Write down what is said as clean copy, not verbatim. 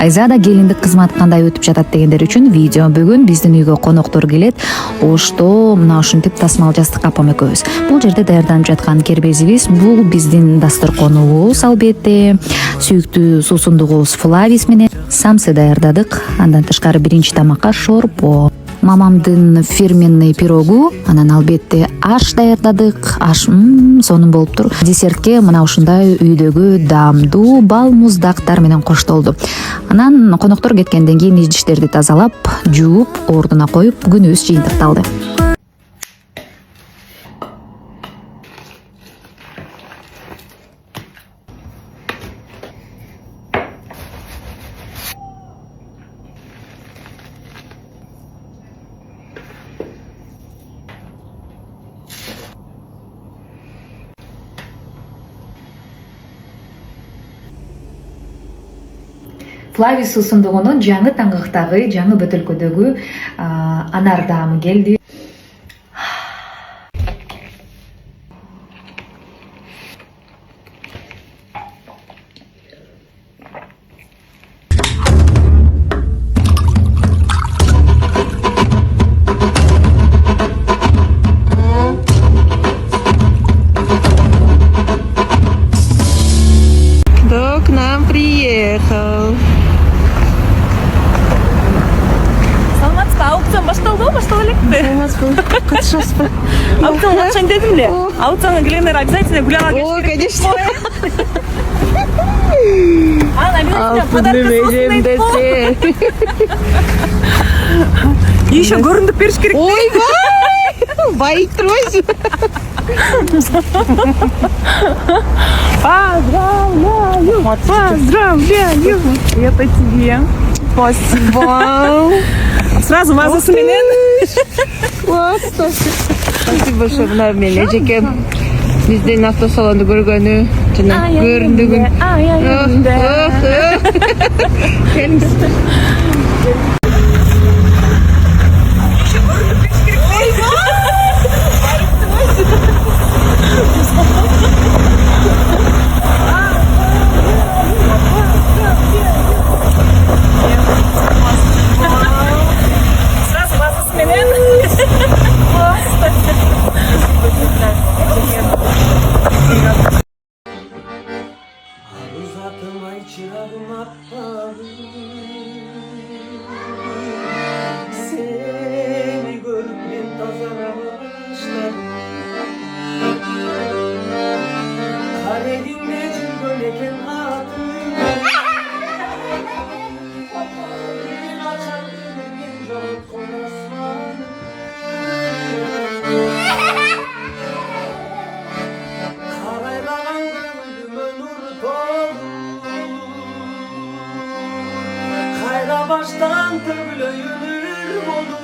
Айзада келиндик кызмат кандай өтүп жатат дегендер үчүн видео. Бүгүн биздин үйгө коноктор келет. Ошто мына ушинтип тасмал жастык апам экөөбүз. Бул жерде даярданып жаткан кербезибиз. Бул биздин дасторконубуз албетте. Сүйүктүү суусундугубуз Флавис менен самсы даярдадык. Андан тышкары биринчи тамакка шорпо. Мамамдын фирменный пирогу, анан албетте аш даярдадык. Аш сонун болуптур. Десертке мына ушундай үйдөгү даамдуу бал муздактар менен коштолду. Анан коноктор кеткенден кийин идиштерди тазалап, жууп, ордуна коюп, күнүбүз жыйынтыкталды. Флавис суусундугунун жаңы таңгактагы, жаңы бөтөлкөдөгү анар даамы келди. Кто к нам приехал? Аукцион башталды, баштала электи. Катышасызбы? Аукцион качан дедим эле. Аукционго келгендер обязательно гуляга келиш керек. О, конечно. Обязательно подарка десе. еще көрүндүк бериш керек. Ойбай! Байтрось. Поздравляю! Это тебе. Спасибо. Сразу мазасы менен. Классно. Спасибо большое. Мына мен эжекем биздин автосалонду көргөнү жана көрүндүгүн. Келиңиз. Seni görüp ben tazara başladım. Kalemimde cülgün eken hatun. Gün açan bir can konasman. Karaylanan gönlüme nur doldu. Kayra baştan tökülü yürür olur.